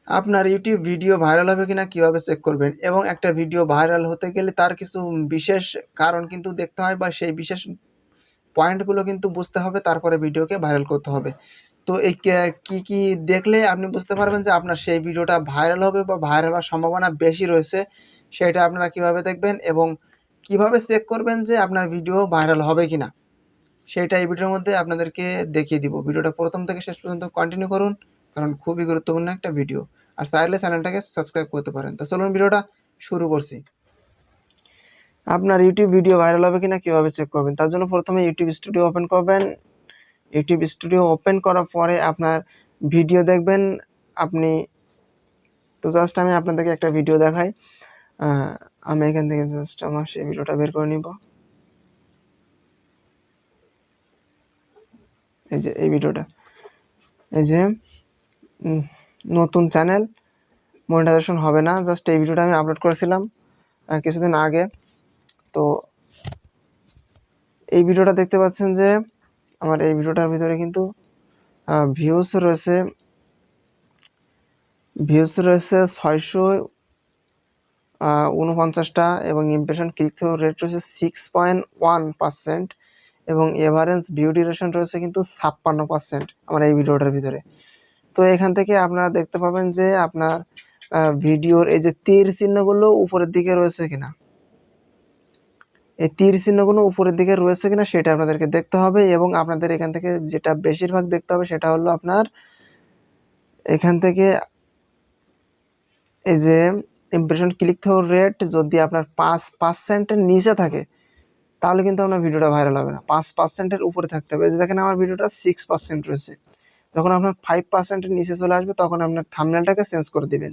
আপনার YouTube video viral হবে কিনা কিভাবে চেক করবেন, এবং একটা ভিডিও ভাইরাল হতে গেলে তার কিছু বিশেষ কারণ কিন্তু দেখতে হয়, বা সেই বিশেষ পয়েন্টগুলো কিন্তু বুঝতে হবে, তারপরে ভিডিওকে ভাইরাল করতে হবে। তো এই কি কি দেখলে আপনি বুঝতে পারবেন যে আপনার সেই ভিডিওটা ভাইরাল হবে বা ভাইরাল হওয়ার সম্ভাবনা বেশি রয়েছে, সেটা আপনারা কিভাবে দেখবেন এবং কিভাবে চেক করবেন যে আপনার ভিডিও ভাইরাল হবে কিনা, সেটা এই ভিডিওর মধ্যে আপনাদেরকে দেখিয়ে দিব। ভিডিওটা প্রথম থেকে শেষ পর্যন্ত কন্টিনিউ করুন, কারণ খুবই গুরুত্বপূর্ণ একটা ভিডিও। আর চাইলে চ্যানেলটাকে সাবস্ক্রাইব করতে পারেন। তো চলুন ভিডিওটা শুরু করছি। আপনার ইউটিউব ভিডিও ভাইরাল হবে কিনা কিভাবে চেক করবেন, তার জন্য প্রথমে ইউটিউব স্টুডিও ওপেন করবেন। ইউটিউব স্টুডিও ওপেন করার পরে আপনার ভিডিও দেখবেন আপনি। তো জাস্ট আমি আপনাদেরকে একটা ভিডিও দেখাই। আমি এখান থেকে জাস্ট আমার সেই ভিডিওটা বের করে নিব। এই যে এই ভিডিওটা, এই যে নতুন চ্যানেল, মনিটাইজেশন হবে না, জাস্ট এই ভিডিওটা আমি আপলোড করেছিলাম কিছুদিন আগে। তো এই ভিডিওটা দেখতে পাচ্ছেন যে আমার এই ভিডিওটার ভিতরে কিন্তু ভিউজ রয়েছে 649টা, এবং ইমপ্রেশন ক্লিক থ্রু রেট রয়েছে 6.1%, এবং এভারেজ ভিউ ডিউরেশন রয়েছে কিন্তু 56% আমার এই ভিডিওটার ভিতরে। তো এখান থেকে আপনারা দেখতে পাবেন যে আপনার ভিডিওর এই যে তীর চিহ্নগুলো উপরের দিকে রয়েছে কিনা, এই তীর চিহ্নগুলো উপরের দিকে রয়েছে কিনা সেটা আপনাদেরকে দেখতে হবে। এবং আপনাদের এখান থেকে যেটা বেশিরভাগ দেখতে হবে সেটা হলো আপনার এখান থেকে এই যে ইমপ্রেশন ক্লিক থ্রু রেট যদি আপনার 5%-এর নিচে থাকে তাহলে কিন্তু আপনার ভিডিওটা ভাইরাল হবে না। 5%-এর উপরে থাকতে হবে। এই যে দেখেন আমার ভিডিওটা 6% রয়েছে। যখন আপনার 5%-এর নিচে চলে আসবে তখন আপনার থাম্বনেলটাকে চেঞ্জ করে দিবেন।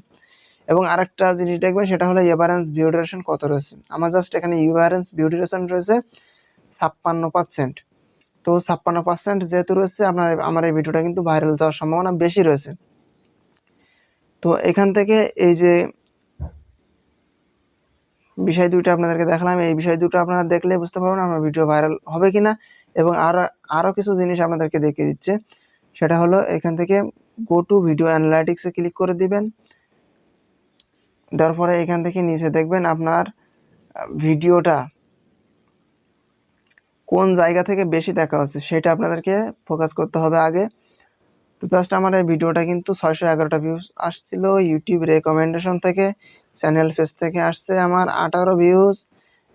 এবং আরেকটা জিনিস দেখবেন সেটা হলো এভারেজ ভিউ ডিউরেশন কত রয়েছে। আমার জাস্ট এখানে এভারেজ ভিউ ডিউরেশন রয়েছে 56%। তো 56% যেহেতু রয়েছে আমার এই ভিডিওটা কিন্তু ভাইরাল যাওয়ার সম্ভাবনা বেশি রয়েছে। তো এখান থেকে এই যে বিষয় দুটো আপনাদেরকে দেখালাম, এই বিষয় দুটো আপনারা দেখলে বুঝতে পারবেন আমার ভিডিও ভাইরাল হবে কিনা। এবং আরও কিছু জিনিস আপনাদেরকে দেখিয়ে দিচ্ছে, সেটা হলো এখান থেকে গো টু ভিডিও অ্যানালাইটিক্সে ক্লিক করে দিবেন। দেওয়ার পরে এখান থেকে নিচে দেখবেন আপনার ভিডিওটা কোন জায়গা থেকে বেশি দেখা হচ্ছে সেটা আপনাদেরকে ফোকাস করতে হবে আগে। তো জাস্ট আমার এই ভিডিওটা কিন্তু 611টা ভিউজ আসছিল ইউটিউব রেকমেন্ডেশন থেকে, চ্যানেল পেজ থেকে আসছে আমার 18 ভিউজ,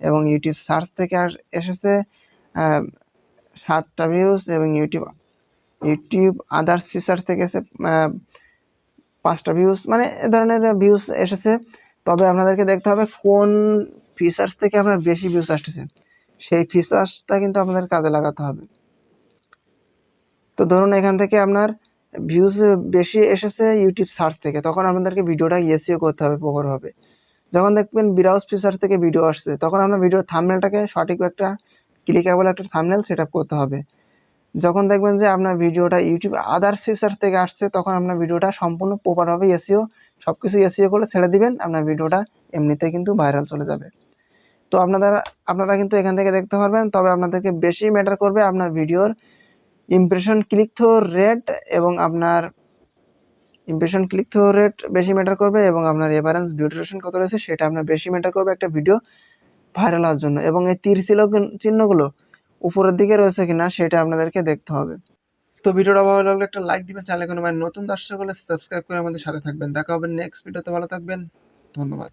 এবং ইউটিউব সার্চ থেকে এসেছে 7টা ভিউজ, এবং ইউটিউব আদার্স ফিচার থেকে এসে 5টা ভিউজ, মানে এ ধরনের ভিউজ এসেছে। তবে আপনাদেরকে দেখতে হবে কোন ফিচার্স থেকে আপনার বেশি ভিউজ আসতেছে, সেই ফিচার্সটা কিন্তু আপনাদের কাজে লাগাতে হবে। তো ধরুন এখান থেকে আপনার ভিউজ বেশি এসেছে ইউটিউব সার্চ থেকে, তখন আপনাদেরকে ভিডিওটা এসইও করতে হবে প্রপারভাবে। যখন দেখবেন ব্রাউজ ফিচার থেকে ভিডিও আসছে তখন আপনার ভিডিওর থাম্বনেলটাকে সঠিক একটা ক্লিকেবল একটা থাম্বনেল সেট আপ করতে হবে। যখন দেখবেন যে আপনার ভিডিওটা ইউটিউব আদার ফিচার থেকে আসছে তখন আপনার ভিডিওটা সম্পূর্ণ প্রপারভাবে এসইও সব কিছু এসইও করে ছেড়ে দিবেন, আপনার ভিডিওটা এমনিতেই কিন্তু ভাইরাল চলে যাবে। তো আপনারা কিন্তু এখান থেকে দেখতে পারবেন। তবে আপনাদেরকে বেশি ম্যাটার করবে আপনার ভিডিওর ইমপ্রেশন ক্লিক থ্রু রেট, এবং আপনার ইমপ্রেশন ক্লিক থ্রু রেট বেশি ম্যাটার করবে, এবং আপনার এভারেজ ভিউ ডিউরেশন কত রয়েছে সেটা আপনার বেশি ম্যাটার করবে একটা ভিডিও ভাইরাল হওয়ার জন্য। এবং এই তীর চিহ্নগুলো উপরের দিকে রয়েছে কিনা সেটা আপনাদেরকে দেখতে হবে। তো ভিডিওটা ভালো লাগলে একটা লাইক দিবেন, চ্যানেলে কোনো নতুন দর্শক হলে সাবস্ক্রাইব করে আমাদের সাথে থাকবেন। দেখা হবে নেক্সট ভিডিওতে, ভালো থাকবেন, ধন্যবাদ।